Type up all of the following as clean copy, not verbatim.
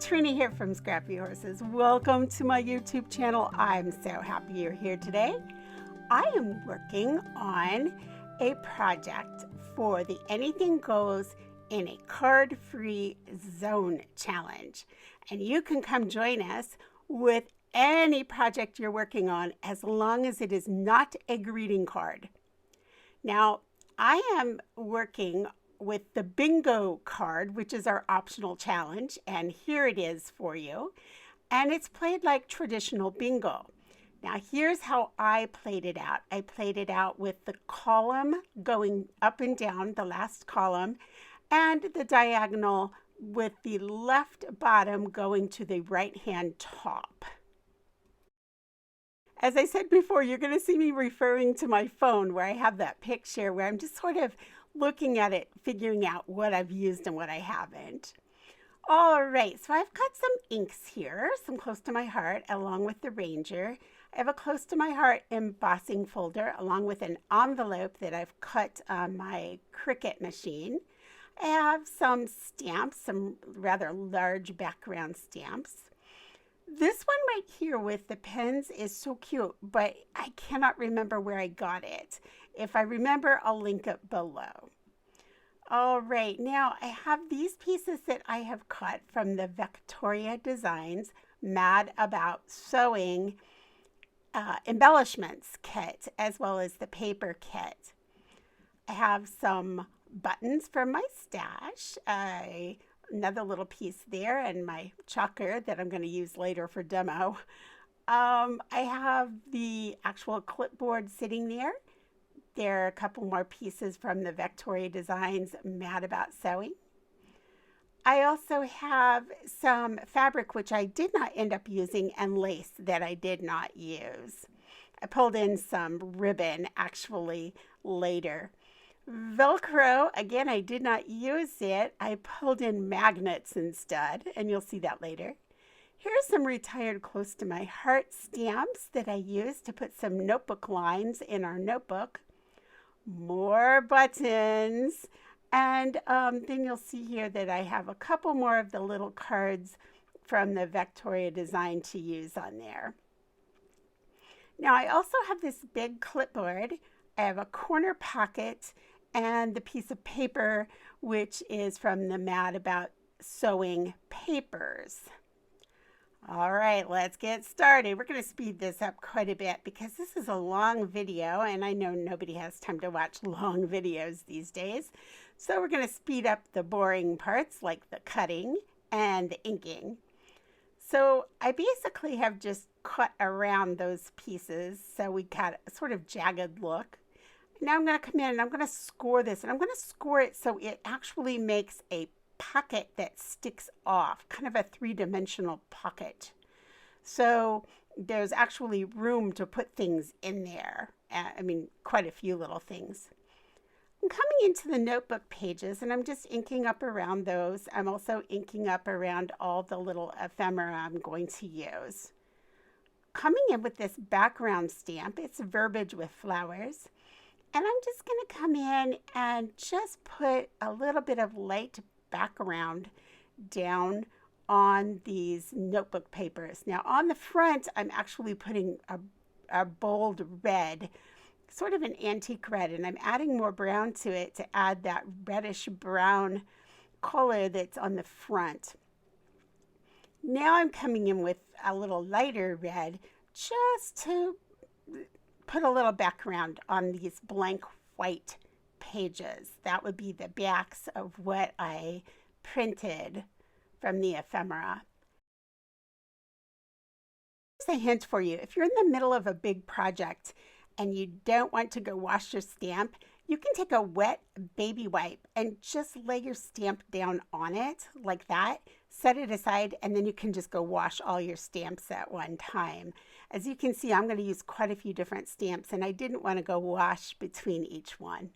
Trina here from Scrappy Horses. Welcome to my YouTube channel. I'm so happy you're here today. I am working on a project for the Anything Goes in a Card-Free Zone Challenge. And you can come join us with any project you're working on as long as it is not a greeting card. Now, I am working with the bingo card, which is our optional challenge, and here it is for you. And it's played like traditional bingo. Now here's how I played it out. I played it out with the column going up and down, the last column, and the diagonal with the left bottom going to the right hand top. As I said before, you're going to see me referring to my phone where I have that picture where I'm just sort of looking at it, figuring out what I've used and what I haven't. All right, so I've got some inks here, some close to my heart, along with the Ranger. I have a close to my heart embossing folder, along with an envelope that I've cut on my Cricut machine. I have some stamps, some rather large background stamps. This one right here with the pens is so cute, but I cannot remember where I got it. If I remember, I'll link it below. All right, now I have these pieces that I have cut from the Vectoria Designs Mad About Sewing embellishments kit, as well as the paper kit. I have some buttons from my stash, another little piece there, and my chocker that I'm going to use later for demo. I have the actual clipboard sitting there. There are a couple more pieces from the Vectoria Designs Mad About Sewing. I also have some fabric which I did not end up using and lace that I did not use. I pulled in some ribbon actually later. Velcro, again, I did not use it. I pulled in magnets instead, and you'll see that later. Here's some retired close to my heart stamps that I used to put some notebook lines in our notebook. More buttons, and then you'll see here that I have a couple more of the little cards from the Vectoria design to use on there. Now I also have this big clipboard. I have a corner pocket and the piece of paper which is from the Mad About Sewing papers. All right, let's get started. We're going to speed this up quite a bit because this is a long video, and I know nobody has time to watch long videos these days. So we're going to speed up the boring parts like the cutting and the inking. So I basically have just cut around those pieces so we got a sort of jagged look. Now I'm going to come in and I'm going to score this, and I'm going to score it so it actually makes a pocket that sticks off, kind of a three-dimensional pocket. So there's actually room to put things in there. I mean, quite a few little things. I'm coming into the notebook pages and I'm just inking up around those. I'm also inking up around all the little ephemera I'm going to use. Coming in with this background stamp, it's verbiage with flowers. And I'm just going to come in and just put a little bit of light background down on these notebook papers. Now on the front, I'm actually putting a bold red, sort of an antique red, and I'm adding more brown to it to add that reddish brown color that's on the front. Now I'm coming in with a little lighter red just to put a little background on these blank white pages. That would be the backs of what I printed from the ephemera. Here's a hint for you. If you're in the middle of a big project and you don't want to go wash your stamp, you can take a wet baby wipe and just lay your stamp down on it like that, set it aside, and then you can just go wash all your stamps at one time. As you can see, I'm going to use quite a few different stamps, and I didn't want to go wash between each one.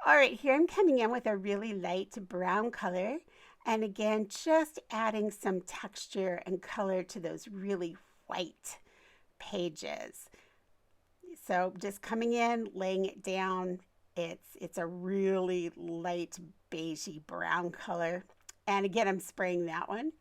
All right, here I'm coming in with a really light brown color, and again, just adding some texture and color to those really white pages. So just coming in, laying it down. It's a really light beigey brown color. And again, I'm spraying that one.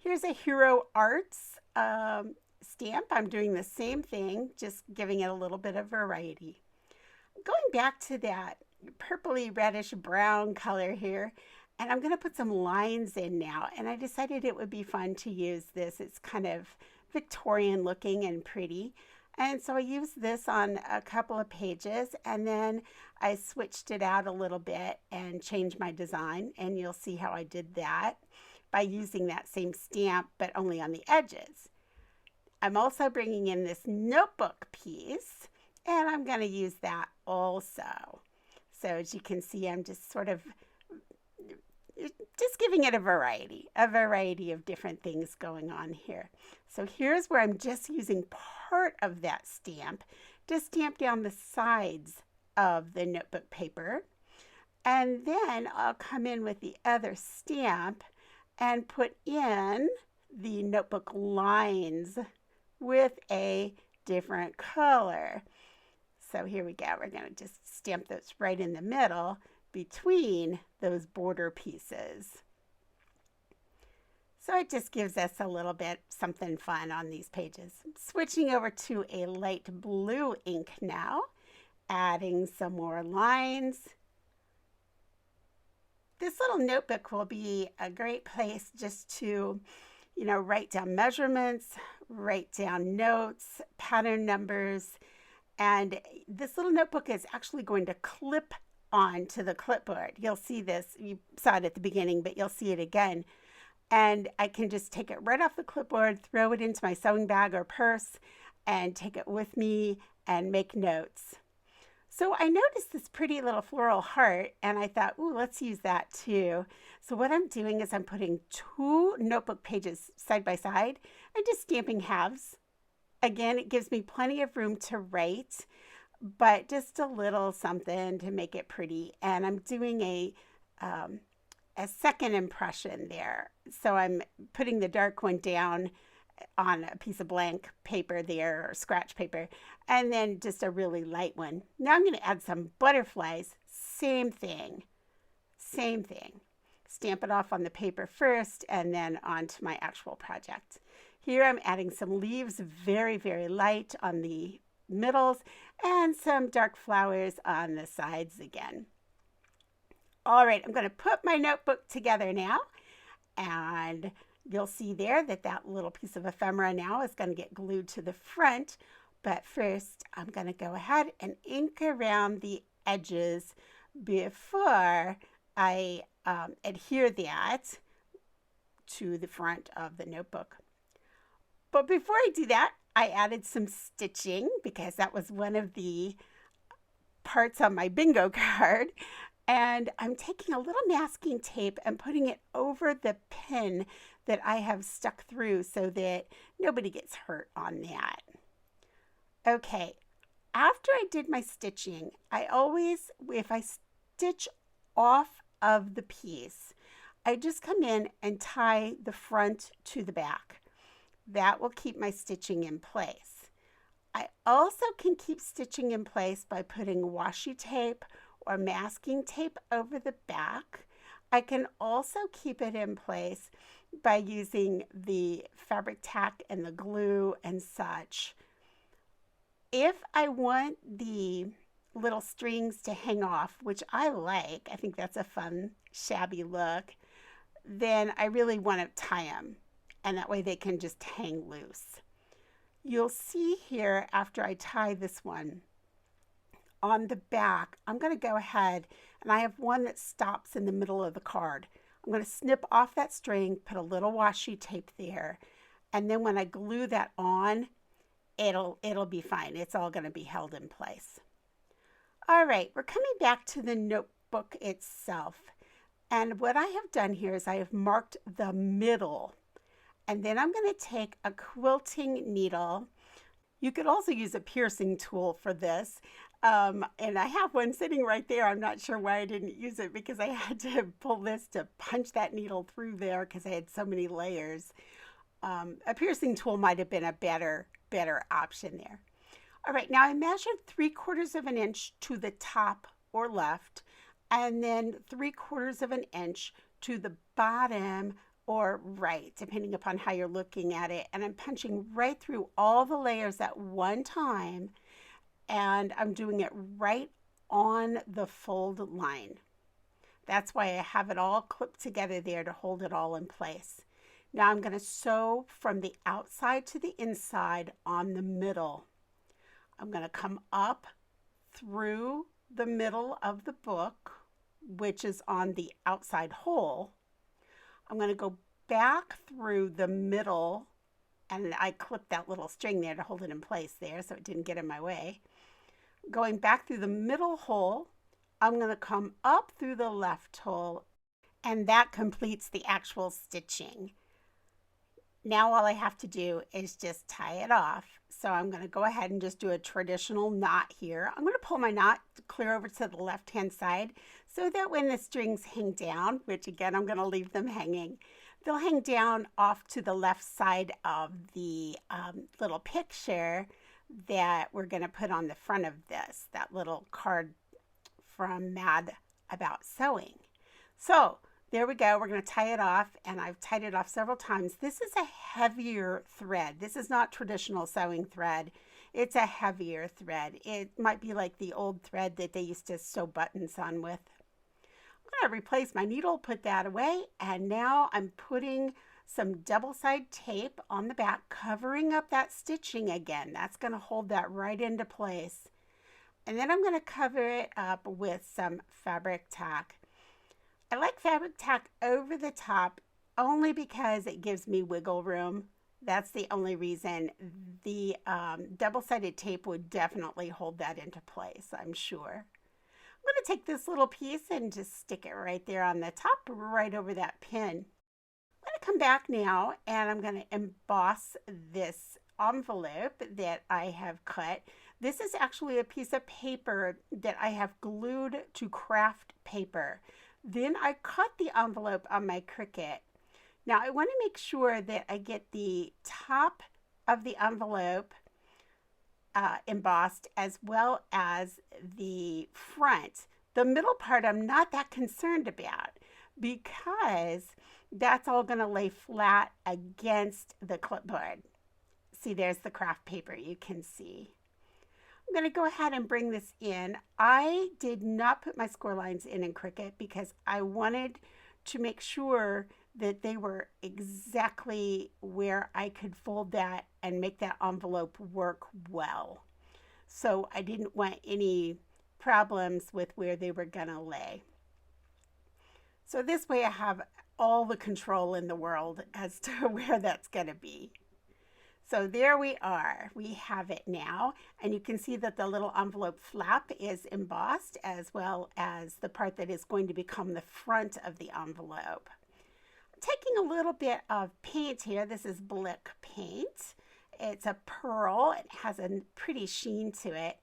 Here's a Hero Arts stamp. I'm doing the same thing, just giving it a little bit of variety. Going back to that purpley reddish brown color here, and I'm going to put some lines in now, and I decided it would be fun to use this. It's kind of Victorian looking and pretty, and so I used this on a couple of pages, and then I switched it out a little bit and changed my design, and you'll see how I did that by using that same stamp but only on the edges. I'm also bringing in this notebook piece, and I'm going to use that also. So as you can see, I'm just sort of just giving it a variety of different things going on here. So here's where I'm just using part of that stamp to stamp down the sides of the notebook paper. And then I'll come in with the other stamp and put in the notebook lines with a different color. So here we go. We're going to just stamp those right in the middle between those border pieces. So it just gives us a little bit something fun on these pages. Switching over to a light blue ink now, adding some more lines. This little notebook will be a great place just to, write down measurements, write down notes, pattern numbers, and this little notebook is actually going to clip onto the clipboard. You'll see this, you saw it at the beginning, but you'll see it again. And I can just take it right off the clipboard, throw it into my sewing bag or purse, and take it with me and make notes. So I noticed this pretty little floral heart, and I thought, ooh, let's use that too. So what I'm doing is I'm putting 2 notebook pages side by side and just stamping halves. Again, it gives me plenty of room to write, but just a little something to make it pretty. And I'm doing a second impression there. So I'm putting the dark one down on a piece of blank paper there, or scratch paper, and then just a really light one. Now I'm going to add some butterflies. Same thing. Stamp it off on the paper first and then onto my actual project. Here I'm adding some leaves, very, very light on the middles, and some dark flowers on the sides again. All right, I'm going to put my notebook together now, and you'll see there that that little piece of ephemera now is going to get glued to the front. But first, I'm going to go ahead and ink around the edges before I adhere that to the front of the notebook. But before I do that, I added some stitching because that was one of the parts on my bingo card. And I'm taking a little masking tape and putting it over the pin that I have stuck through so that nobody gets hurt on that. Okay, after I did my stitching, I always, if I stitch off of the piece, I just come in and tie the front to the back. That will keep my stitching in place. I also can keep stitching in place by putting washi tape or masking tape over the back. I can also keep it in place by using the Fabri-Tac and the glue and such. If I want the little strings to hang off, which I like, I think that's a fun, shabby look, then I really want to tie them, and that way they can just hang loose. You'll see here after I tie this one, on the back, I'm going to go ahead, and I have one that stops in the middle of the card. I'm going to snip off that string, put a little washi tape there, and then when I glue that on, it'll be fine. It's all going to be held in place. All right, we're coming back to the notebook itself. And what I have done here is I have marked the middle. And then I'm going to take a quilting needle. You could also use a piercing tool for this. And I have one sitting right there. I'm not sure why I didn't use it because I had to pull this to punch that needle through there because I had so many layers. A piercing tool might have been a better option there. All right, now I measured 3/4 of an inch to the top or left, and then 3/4 of an inch to the bottom or right, depending upon how you're looking at it. And I'm punching right through all the layers at one time, and I'm doing it right on the fold line. That's why I have it all clipped together there to hold it all in place. Now I'm going to sew from the outside to the inside on the middle. I'm going to come up through the middle of the book, which is on the outside hole. I'm going to go back through the middle, and I clipped that little string there to hold it in place there so it didn't get in my way. Going back through the middle hole, I'm going to come up through the left hole, and that completes the actual stitching. Now all I have to do is just tie it off. So I'm going to go ahead and just do a traditional knot here. I'm going to pull my knot clear over to the left-hand side so that when the strings hang down, which again I'm going to leave them hanging, they'll hang down off to the left side of the little picture that we're going to put on the front of this, that little card from Mad About Sewing. So there we go. We're going to tie it off, and I've tied it off several times. This is a heavier thread. This is not traditional sewing thread. It's a heavier thread. It might be like the old thread that they used to sew buttons on with. I'm going to replace my needle, put that away, and now I'm putting some double-sided tape on the back, covering up that stitching again. That's going to hold that right into place. And then I'm going to cover it up with some Fabri-Tac. I like Fabri-Tac over the top only because it gives me wiggle room. That's the only reason. The double-sided tape would definitely hold that into place, I'm sure. I'm going to take this little piece and just stick it right there on the top, right over that pin. I'm going to come back now, and I'm going to emboss this envelope that I have cut. This is actually a piece of paper that I have glued to craft paper. Then I cut the envelope on my Cricut. Now I want to make sure that I get the top of the envelope embossed as well as the front. The middle part I'm not that concerned about because that's all going to lay flat against the clipboard. See, there's the craft paper you can see. I'm going to go ahead and bring this in. I did not put my score lines in Cricut because I wanted to make sure that they were exactly where I could fold that and make that envelope work well. So I didn't want any problems with where they were going to lay. So this way I have all the control in the world as to where that's going to be. So there we are. We have it now, and you can see that the little envelope flap is embossed as well as the part that is going to become the front of the envelope. I'm taking a little bit of paint here. This is Blick paint. It's a pearl. It has a pretty sheen to it.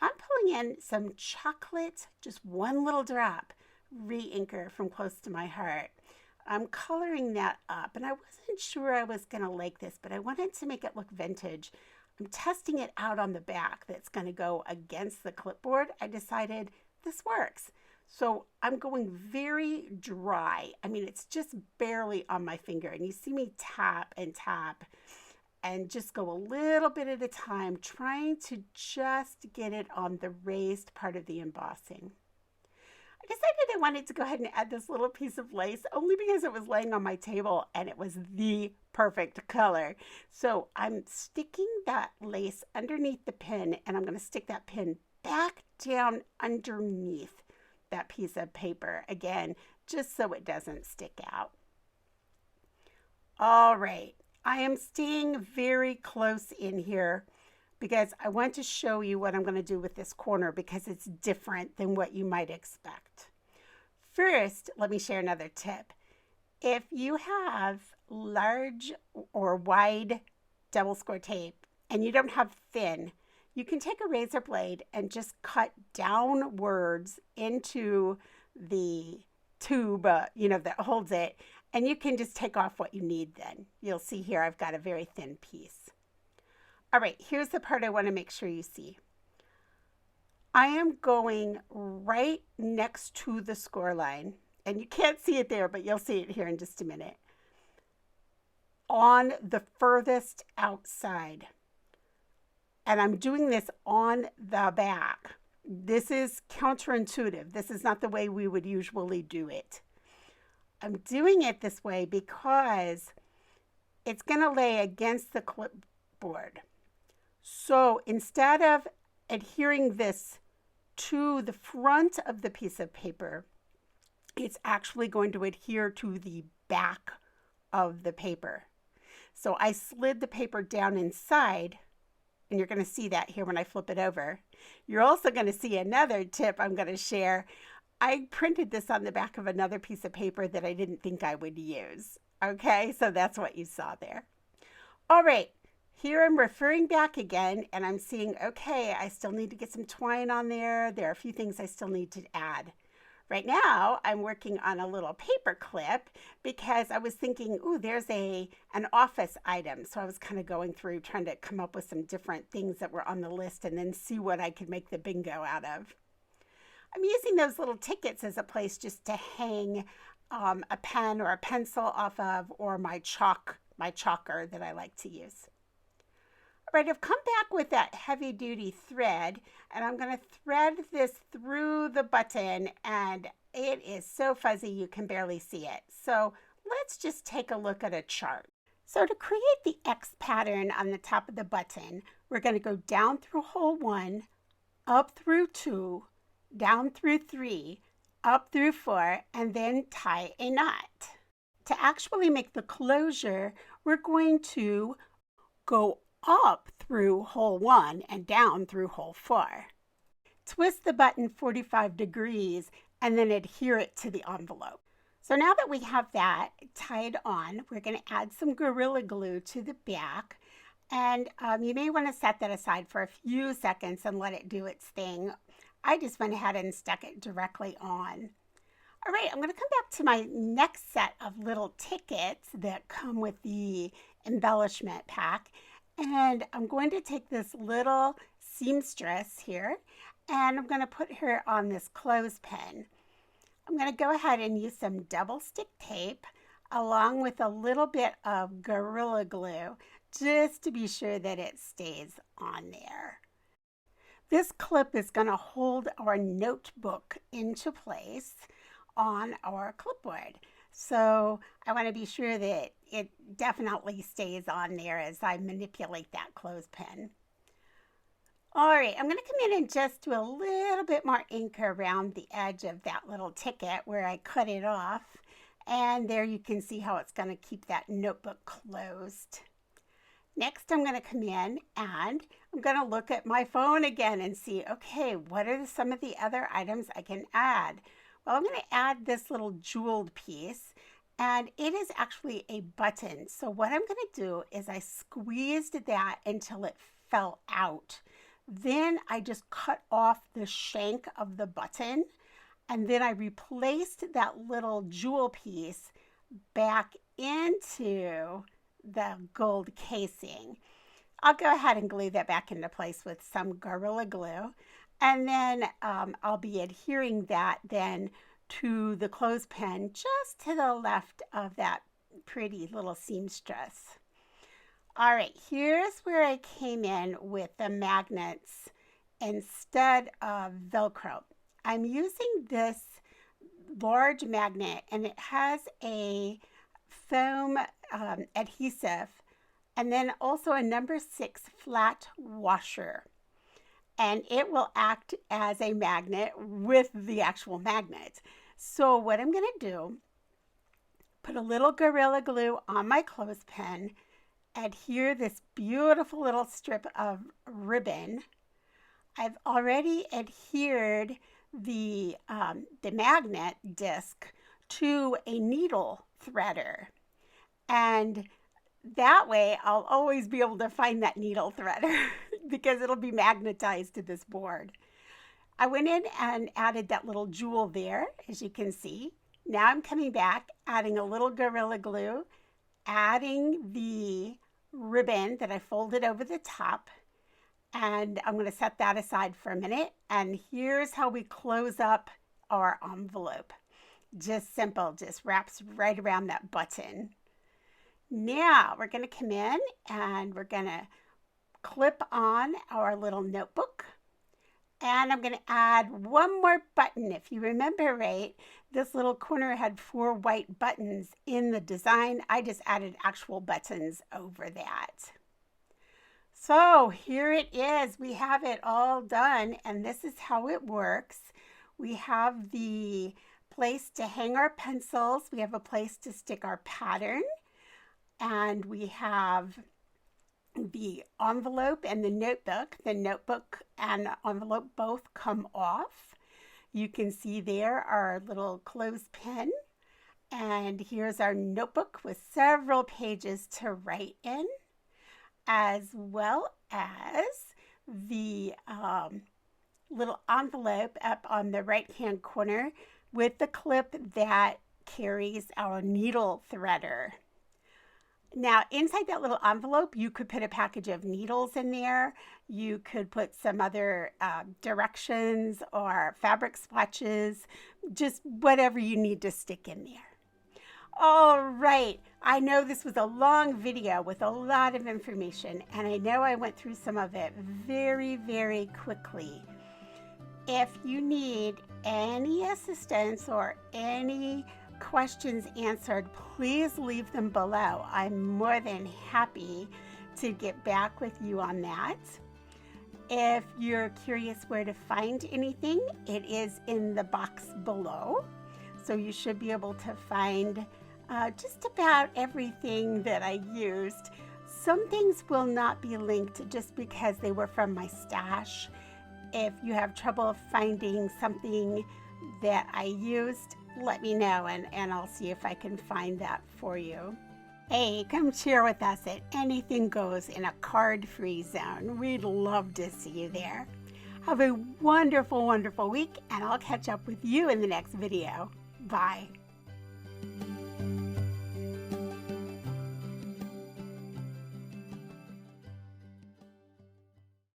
I'm pulling in some chocolate, just one little drop, re-inker from Close to My Heart. I'm coloring that up, and I wasn't sure I was going to like this, but I wanted to make it look vintage. I'm testing it out on the back that's going to go against the clipboard. I decided this works. So I'm going very dry. I mean, it's just barely on my finger, and you see me tap and just go a little bit at a time, trying to just get it on the raised part of the embossing. I decided I wanted to go ahead and add this little piece of lace only because it was laying on my table and it was the perfect color. So I'm sticking that lace underneath the pin, and I'm going to stick that pin back down underneath that piece of paper again, just so it doesn't stick out. All right, I am staying very close in here because I want to show you what I'm going to do with this corner because it's different than what you might expect. First, let me share another tip. If you have large or wide double score tape and you don't have thin, you can take a razor blade and just cut downwards into the tube, that holds it, and you can just take off what you need then. You'll see here I've got a very thin piece. All right, here's the part I want to make sure you see. I am going right next to the score line, and you can't see it there, but you'll see it here in just a minute. on the furthest outside. And I'm doing this on the back. This is counterintuitive. This is not the way we would usually do it. I'm doing it this way because it's going to lay against the clipboard. So instead of adhering this to the front of the piece of paper, it's actually going to adhere to the back of the paper. So I slid the paper down inside, and you're going to see that here when I flip it over. You're also going to see another tip I'm going to share. I printed this on the back of another piece of paper that I didn't think I would use. Okay, so that's what you saw there. All right, here I'm referring back again, and I'm seeing, okay, I still need to get some twine on there. There are a few things I still need to add. Right now, I'm working on a little paper clip because I was thinking, ooh, there's an office item. So I was kind of going through trying to come up with some different things that were on the list and then see what I could make the bingo out of. I'm using those little tickets as a place just to hang a pen or a pencil off of, or my chalker that I like to use. All right, I've come back with that heavy duty thread, and I'm going to thread this through the button, and it is so fuzzy you can barely see it. So let's just take a look at a chart. So to create the X pattern on the top of the button, we're going to go down through hole 1, up through 2, down through 3, up through 4, and then tie a knot. To actually make the closure, we're going to go up through hole 1 and down through hole 4. Twist the button 45 degrees and then adhere it to the envelope. So now that we have that tied on, we're going to add some Gorilla Glue to the back. And you may want to set that aside for a few seconds and let it do its thing. I just went ahead and stuck it directly on. All right, I'm going to come back to my next set of little tickets that come with the embellishment pack. And I'm going to take this little seamstress here, and I'm going to put her on this clothespin. I'm going to go ahead and use some double stick tape along with a little bit of Gorilla Glue just to be sure that it stays on there. This clip is going to hold our notebook into place on our clipboard. So I want to be sure that it definitely stays on there as I manipulate that clothespin. All right, I'm going to come in and just do a little bit more ink around the edge of that little ticket where I cut it off. And there you can see how it's going to keep that notebook closed. Next, I'm going to come in and I'm going to look at my phone again and see, okay, what are some of the other items I can add? Well, I'm going to add this little jeweled piece, and it is actually a button. So what I'm going to do is I squeezed that until it fell out. Then I just cut off the shank of the button, and then I replaced that little jewel piece back into the gold casing. I'll go ahead and glue that back into place with some Gorilla Glue. And then I'll be adhering that then to the clothespin just to the left of that pretty little seamstress. All right, here's where I came in with the magnets instead of Velcro. I'm using this large magnet, and it has a foam adhesive and then also a number 6 flat washer. And it will act as a magnet with the actual magnet. So what I'm going to do, put a little Gorilla Glue on my clothespin, adhere this beautiful little strip of ribbon. I've already adhered the magnet disc to a needle threader. And that way I'll always be able to find that needle threader because it'll be magnetized to this board. I went in and added that little jewel there, as you can see. Now I'm coming back, adding a little Gorilla Glue, adding the ribbon that I folded over the top, and I'm going to set that aside for a minute. And here's how we close up our envelope. Just simple, just wraps right around that button. Now we're going to come in and we're going to clip on our little notebook. And I'm going to add one more button. If you remember right, this little corner had 4 white buttons in the design. I just added actual buttons over that. So here it is. We have it all done, and this is how it works. We have the place to hang our pencils. We have a place to stick our pattern, and we have the envelope and the notebook. The notebook and envelope both come off. You can see there our little clothespin. And here's our notebook with several pages to write in, as well as the little envelope up on the right-hand corner with the clip that carries our needle threader. Now, inside that little envelope, you could put a package of needles in there. You could put some other directions or fabric swatches, just whatever you need to stick in there. All right, I know this was a long video with a lot of information, and I know I went through some of it very, very quickly. If you need any assistance or any questions answered, please leave them below. I'm more than happy to get back with you on that. If you're curious where to find anything, it is in the box below. So you should be able to find just about everything that I used. Some things will not be linked just because they were from my stash. If you have trouble finding something that I used, let me know and I'll see if I can find that for you. Hey, come share with us at Anything Goes in a card-free zone. We'd love to see you there. Have a wonderful, wonderful week, and I'll catch up with you in the next video. Bye.